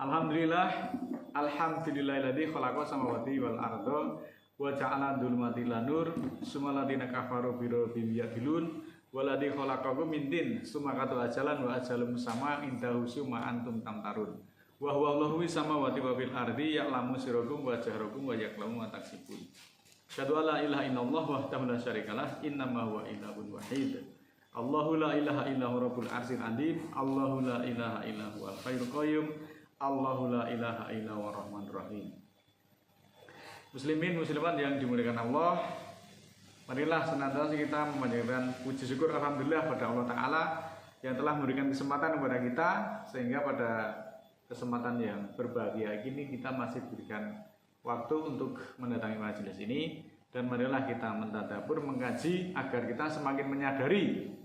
Alhamdulillah, alhamdulillahilladzi khalaqa samawati wal arda wa ja'ala dzulumati lan nur summa ladina kafaru bi rabbihim ya'dilun waladzi khalaqakum min tin summa qatu ajalan wa ajalum sama indahu summa antum tamtarun wa huwa Allahu samawati wa fil ardi ya'lamu sirrakum wa jahrakum wa ya'lamu ma taksibun. Syahadu alla ilaha illallah wahdahu la syarikalah innama huwa ilahun wahid. Allahu la ilaha illahu rabbul arsyil azim. Allahu la ilaha illahu al hayyul qayyum. Allahu la ilaha illa huwa rahmanur rahim. Muslimin muslimat yang dimuliakan Allah, marilah senantiasa kita memanjatkan puji syukur alhamdulillah pada Allah Ta'ala yang telah memberikan kesempatan kepada kita, sehingga pada kesempatan yang berbahagia ini kita masih berikan waktu untuk mendatangi majelis ini. Dan marilah kita mentadabbur, mengkaji agar kita semakin menyadari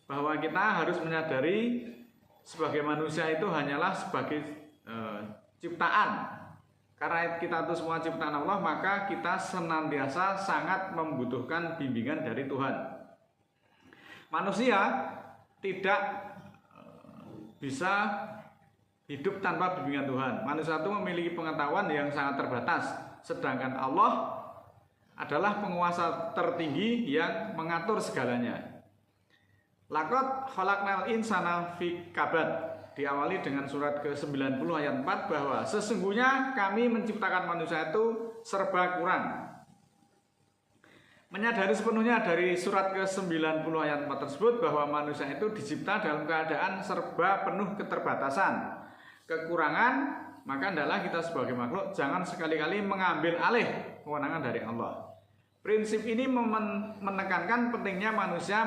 bahwa kita harus menyadari sebagai manusia itu hanyalah sebagai ciptaan. Karena kita itu semua ciptaan Allah, maka kita senantiasa sangat membutuhkan bimbingan dari Tuhan. Manusia tidak bisa hidup tanpa bimbingan Tuhan. Manusia itu memiliki pengetahuan yang sangat terbatas, sedangkan Allah adalah penguasa tertinggi yang mengatur segalanya. Laqad khalaqnal insana fi kabad. Diawali dengan surat ke-90 ayat 4 bahwa sesungguhnya kami menciptakan manusia itu serba kurang. Menyadari sepenuhnya dari surat ke-90 ayat 4 tersebut bahwa manusia itu dicipta dalam keadaan serba penuh keterbatasan, kekurangan, maka hendaklah kita sebagai makhluk jangan sekali-kali mengambil alih kewenangan dari Allah. Prinsip ini menekankan pentingnya manusia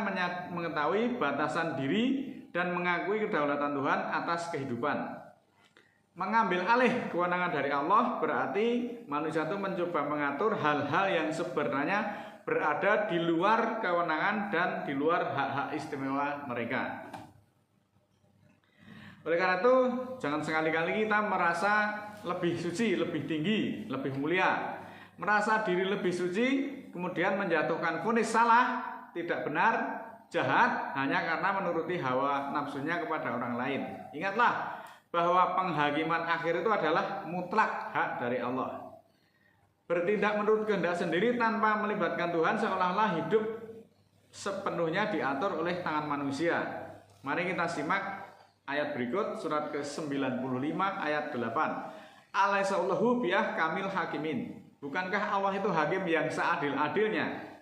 mengetahui batasan diri dan mengakui kedaulatan Tuhan atas kehidupan. Mengambil alih kewenangan dari Allah berarti manusia itu mencoba mengatur hal-hal yang sebenarnya berada di luar kewenangan dan di luar hak-hak istimewa mereka. Oleh karena itu, jangan sekali-kali kita merasa lebih suci, lebih tinggi, lebih mulia. Merasa diri lebih suci, kemudian menjatuhkan vonis salah, tidak benar, jahat hanya karena menuruti hawa nafsunya kepada orang lain. Ingatlah bahwa penghakiman akhir itu adalah mutlak hak dari Allah. Bertindak menurut kehendak sendiri tanpa melibatkan Tuhan seolah-olah hidup sepenuhnya diatur oleh tangan manusia. Mari kita simak ayat berikut, surat ke-95 ayat 8. Alaihissallahu biyah kamil hakimin. Bukankah Allah itu hakim yang seadil-adilnya?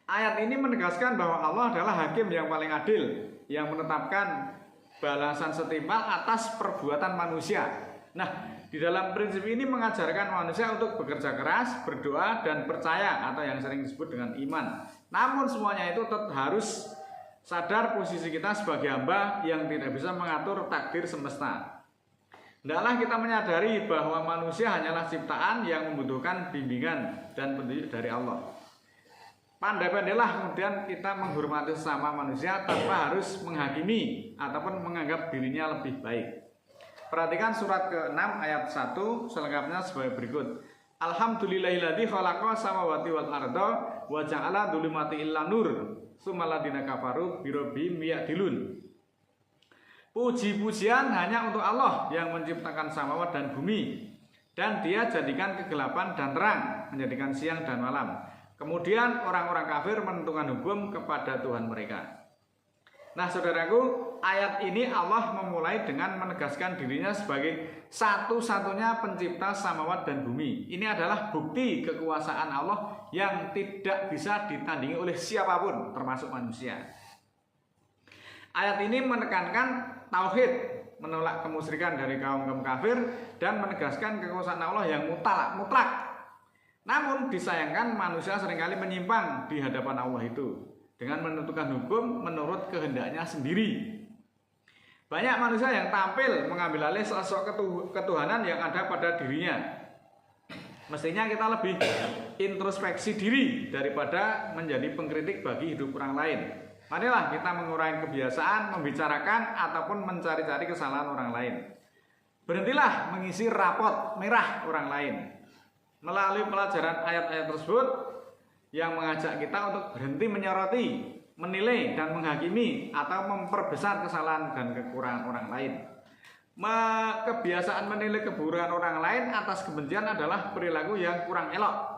Ayat ini menegaskan bahwa Allah adalah hakim yang paling adil, yang menetapkan balasan setimpal atas perbuatan manusia. Nah, di dalam prinsip ini mengajarkan manusia untuk bekerja keras, berdoa, dan percaya, atau yang sering disebut dengan iman. Namun semuanya itu tetap harus sadar posisi kita sebagai hamba yang tidak bisa mengatur takdir semesta. Hendaklah kita menyadari bahwa manusia hanyalah ciptaan yang membutuhkan bimbingan dan petunjuk dari Allah. Pandai-pandailah kemudian kita menghormati sesama manusia tanpa harus menghakimi ataupun menganggap dirinya lebih baik. Perhatikan surat ke-6 ayat 1 selengkapnya sebagai berikut. Alhamdulillahilladzi khalaqa samawati wal arda wa ja'ala dzulumati illa nur summa ladina kafaru bi rabbihim ya'dilun. Puji-pujian hanya untuk Allah yang menciptakan samawat dan bumi, dan Dia jadikan kegelapan dan terang, menjadikan siang dan malam. Kemudian orang-orang kafir menentukan hukum kepada Tuhan mereka. Nah saudaraku, ayat ini Allah memulai dengan menegaskan dirinya sebagai satu-satunya pencipta samawat dan bumi. Ini adalah bukti kekuasaan Allah yang tidak bisa ditandingi oleh siapapun, termasuk manusia. Ayat ini menekankan tauhid, menolak kemusyrikan dari kaum kafir, dan menegaskan kekuasaan Allah yang mutlak. Namun disayangkan manusia seringkali menyimpang di hadapan Allah itu dengan menentukan hukum menurut kehendaknya sendiri. Banyak manusia yang tampil mengambil alih sosok ketuhanan yang ada pada dirinya. Mestinya kita lebih introspeksi diri daripada menjadi pengkritik bagi hidup orang lain. Marilah kita mengurangi kebiasaan membicarakan ataupun mencari-cari kesalahan orang lain. Berhentilah mengisi rapot merah orang lain. Melalui pelajaran ayat-ayat tersebut yang mengajak kita untuk berhenti menyoroti menilai dan menghakimi atau memperbesar kesalahan dan kekurangan orang lain. Kebiasaan menilai keburukan orang lain atas kebencian adalah perilaku yang kurang elok.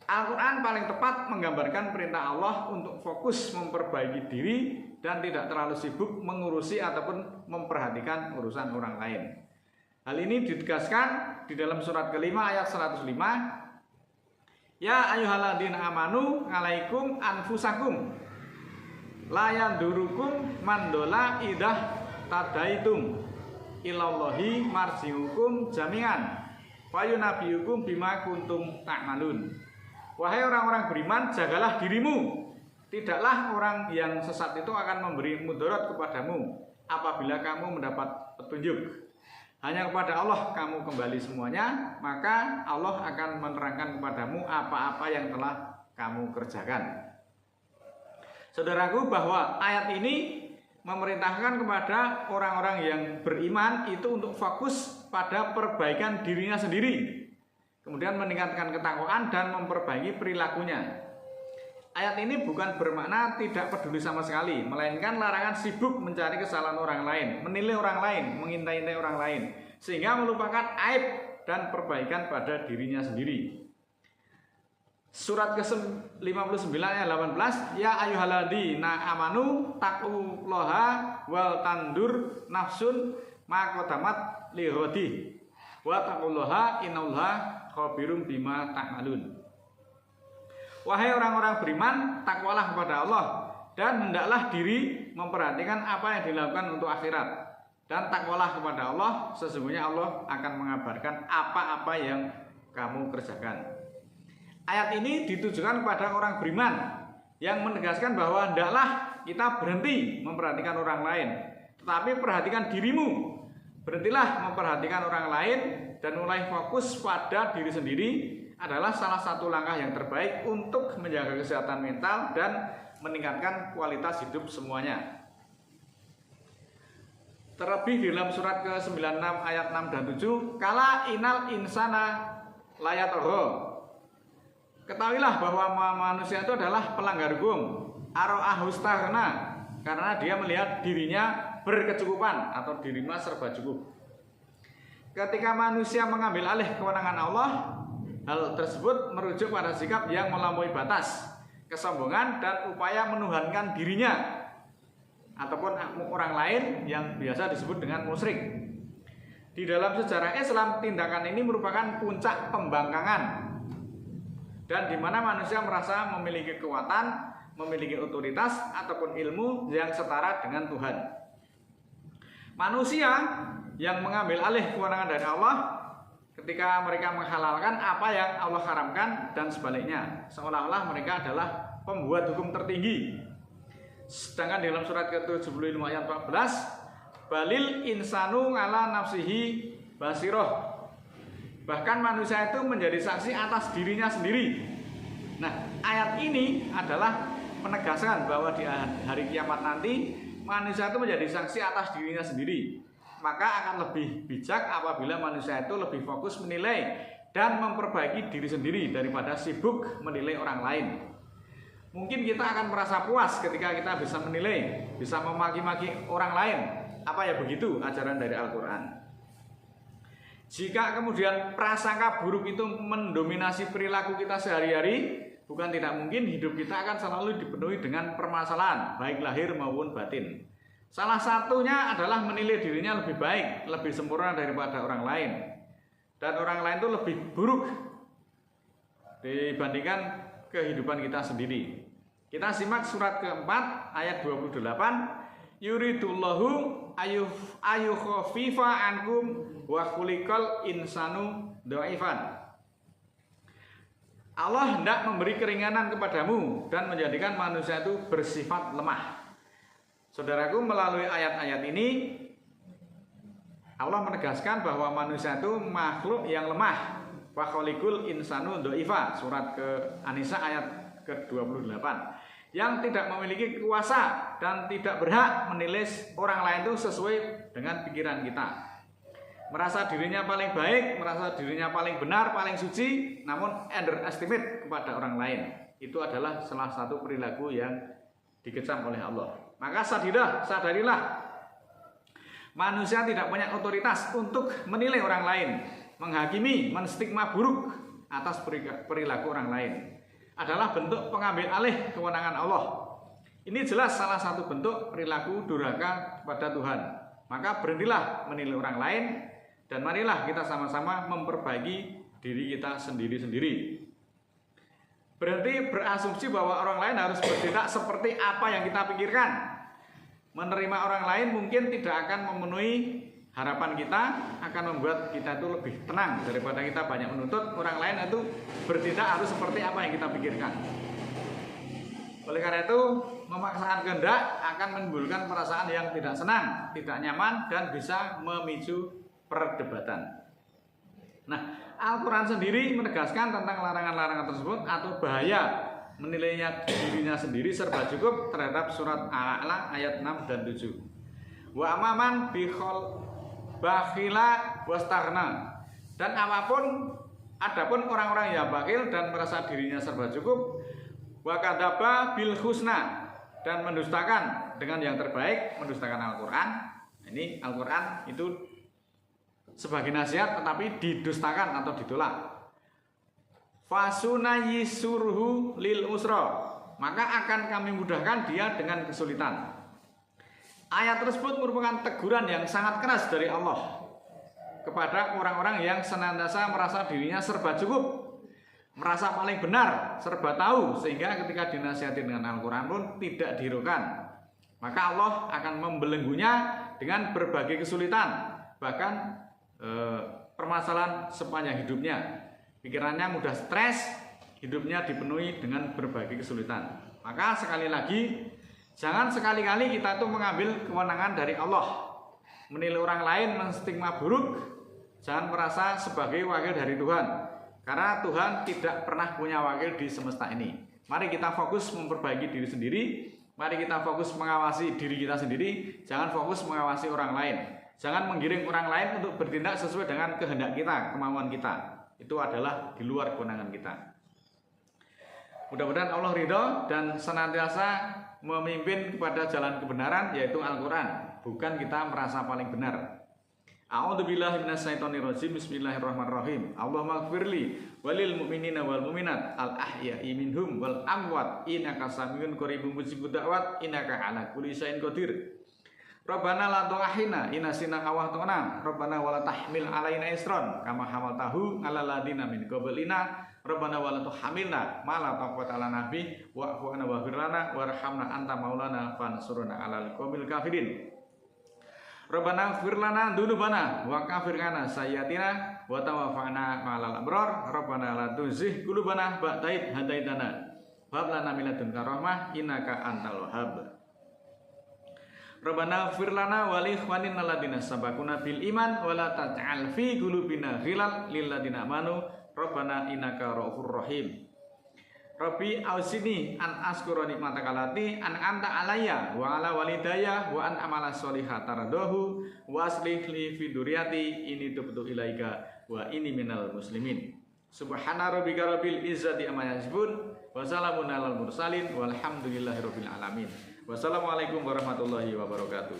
Al-Quran paling tepat menggambarkan perintah Allah untuk fokus memperbaiki diri dan tidak terlalu sibuk mengurusi ataupun memperhatikan urusan orang lain. Hal ini ditegaskan di dalam surat kelima ayat 105. Ya ayyuhalladzina amanu alaikum anfusakum la yandurukum man dola idah tadaitum ilallahi marji'ukum jami'an fayunabbiukum bima kuntum ta'malun. Wahai orang-orang beriman, jagalah dirimu. Tidaklah orang yang sesat itu akan memberi mudarat kepadamu apabila kamu mendapat petunjuk. Hanya kepada Allah kamu kembali semuanya, maka Allah akan menerangkan kepadamu apa-apa yang telah kamu kerjakan. Saudaraku, bahwa ayat ini memerintahkan kepada orang-orang yang beriman itu untuk fokus pada perbaikan dirinya sendiri, kemudian meningkatkan ketakwaan dan memperbaiki perilakunya. Ayat ini bukan bermakna tidak peduli sama sekali, melainkan larangan sibuk mencari kesalahan orang lain, menilai orang lain, mengintai-intai orang lain, sehingga melupakan aib dan perbaikan pada dirinya sendiri. Surat ke-59 ayat 18, Ya ayyuhalladzina amanu taqullaha wal tandur nafsun ma qaddamat lighadih wa taqullaha innallaha khabirum bima ta'malun. Wahai orang-orang beriman, takwalah kepada Allah dan hendaklah diri memperhatikan apa yang dilakukan untuk akhirat. Dan takwalah kepada Allah, sesungguhnya Allah akan mengabarkan apa-apa yang kamu kerjakan. Ayat ini ditujukan kepada orang beriman yang menegaskan bahwa hendaklah kita berhenti memperhatikan orang lain, tetapi perhatikan dirimu. Berhentilah memperhatikan orang lain dan mulai fokus pada diri sendiri adalah salah satu langkah yang terbaik untuk menjaga kesehatan mental dan meningkatkan kualitas hidup semuanya. Terlebih di dalam surat ke-96 ayat 6 dan 7, kala inal insana layatoho. Ketahuilah bahwa manusia itu adalah pelanggar hukum, aro'ahustahna, karena dia melihat dirinya berkecukupan atau dirinya serba cukup. Ketika manusia mengambil alih kewenangan Allah, hal tersebut merujuk pada sikap yang melampaui batas, kesombongan dan upaya menuhankan dirinya ataupun orang lain yang biasa disebut dengan musyrik. Di dalam sejarah Islam, tindakan ini merupakan puncak pembangkangan dan di mana manusia merasa memiliki kekuatan, memiliki otoritas ataupun ilmu yang setara dengan Tuhan. Manusia yang mengambil alih kewenangan dari Allah ketika mereka menghalalkan apa yang Allah haramkan dan sebaliknya, seolah-olah mereka adalah pembuat hukum tertinggi. Sedangkan di dalam surat ke-75 ayat 14, balil insanu ala nafsihi basiroh. Bahkan manusia itu menjadi saksi atas dirinya sendiri. Nah, ayat ini adalah menegaskan bahwa di hari kiamat nanti manusia itu menjadi saksi atas dirinya sendiri. Maka akan lebih bijak apabila manusia itu lebih fokus menilai dan memperbaiki diri sendiri daripada sibuk menilai orang lain. Mungkin kita akan merasa puas ketika kita bisa menilai, bisa memaki-maki orang lain. Apa ya begitu ajaran dari Al-Quran? Jika kemudian prasangka buruk itu mendominasi perilaku kita sehari-hari, bukan tidak mungkin hidup kita akan selalu dipenuhi dengan permasalahan, baik lahir maupun batin. Salah satunya adalah menilai dirinya lebih baik, lebih sempurna daripada orang lain. Dan orang lain itu lebih buruk dibandingkan kehidupan kita sendiri. Kita simak surat keempat ayat 28. Yuridullahu ayyukhafifa ankum wa khuliqal insanu dhaifan. Allah hendak memberi keringanan kepadamu dan menjadikan manusia itu bersifat lemah. Saudaraku, melalui ayat-ayat ini Allah menegaskan bahwa manusia itu makhluk yang lemah. Wa khuliqal insanu dhaifa, surat ke-An-Nisa ayat ke-28. Yang tidak memiliki kuasa dan tidak berhak menilai orang lain itu sesuai dengan pikiran kita. Merasa dirinya paling baik, merasa dirinya paling benar, paling suci, namun underestimate kepada orang lain. Itu adalah salah satu perilaku yang dikecam oleh Allah. Maka sadarilah manusia tidak punya otoritas untuk menilai orang lain, menghakimi, menstigma buruk atas perilaku orang lain. Adalah bentuk pengambil alih kewenangan Allah. Ini jelas salah satu bentuk perilaku durhaka kepada Tuhan. Maka berhentilah menilai orang lain dan marilah kita sama-sama memperbaiki diri kita sendiri-sendiri. Berhenti berasumsi bahwa orang lain harus bertindak seperti apa yang kita pikirkan. Menerima orang lain mungkin tidak akan memenuhi harapan kita, akan membuat kita itu lebih tenang daripada kita banyak menuntut orang lain itu bertindak harus seperti apa yang kita pikirkan. Oleh karena itu, memaksakan kehendak akan menimbulkan perasaan yang tidak senang, tidak nyaman, dan bisa memicu perdebatan. Nah, Al-Quran sendiri menegaskan tentang larangan-larangan tersebut atau bahaya menilainya dirinya sendiri serba cukup terhadap surat Al-A'la ayat 6 dan 7. Wa amaman bikhol bakhila wastarna. Dan adapun orang-orang yang bakhil dan merasa dirinya serba cukup, wa kadzaba bil husna, dan mendustakan dengan yang terbaik, mendustakan Al-Quran. Ini Al-Quran itu sebagai nasihat tetapi didustakan atau ditolak. Fasunayisuruhu lil usra, maka akan kami mudahkan dia dengan kesulitan. Ayat tersebut merupakan teguran yang sangat keras dari Allah kepada orang-orang yang senantiasa merasa dirinya serba cukup, merasa paling benar, serba tahu, sehingga ketika dinasihati dengan Al-Quran pun tidak dihiraukan. Maka Allah akan membelenggunya dengan berbagai kesulitan, bahkan permasalahan sepanjang hidupnya. Pikirannya mudah stres, hidupnya dipenuhi dengan berbagai kesulitan. Maka sekali lagi, jangan sekali-kali kita itu mengambil kewenangan dari Allah, menilai orang lain, menstigma buruk. Jangan merasa sebagai wakil dari Tuhan, karena Tuhan tidak pernah punya wakil di semesta ini. Mari kita fokus memperbaiki diri sendiri. Mari kita fokus mengawasi diri kita sendiri. Jangan fokus mengawasi orang lain. Jangan menggiring orang lain untuk bertindak sesuai dengan kehendak kita, kemauan kita. Itu adalah di luar kewenangan kita. Mudah-mudahan Allah ridho dan senantiasa memimpin kepada jalan kebenaran, yaitu Al-Quran. Bukan kita merasa paling benar. A'udzubillahi minasyaitonirrajim. Bismillahirrahmanirrahim. Allahumma ighfirli walil mu'minina wal mu'minat al ahya'i minhum wal amwat innaka samiyun qaribun mujibud da'wat innaka 'ala kulli syai'in qadir. Rabbana la tu'akhina in nasina aw akhtana. Rabbana wa la tahmil 'alaina isran kama hamaltahu 'alal ladzina min qablina. Rabbana wa la tuhamilna ma la taqata lana bi wa'fu 'anna waghfir lana warhamna anta maulana fansurna 'alal qaumil kafirin. Rabbana ighfir lana dzunubana wa kafir 'anna sayyi'atina wa tawaffana ma'al abrar. Rabbana la tuzigh qulubana ba'da idh hadaitana wa hab lana min ladunka rahmah innaka antal wahhab. Rabbana ighfir lana wa li ikhwanina alladziina sabaquna bil iman wa la taj'al fi qulubina ghilal lil ladziina amanu Rabbana innaka ra'ufur rahim. Rabbi ausini an askura nikmataka allati an'amta alayya wa ala walidayya wa an amala sholihan taradahu wa aslih li fi dzurriyyati inni tubtu ilaika wa inni minal muslimin. Subhana rabbika rabbil izzati amma yasifun wa salamun alal mursalin walhamdulillahi rabbil alamin. Wassalamualaikum warahmatullahi wabarakatuh.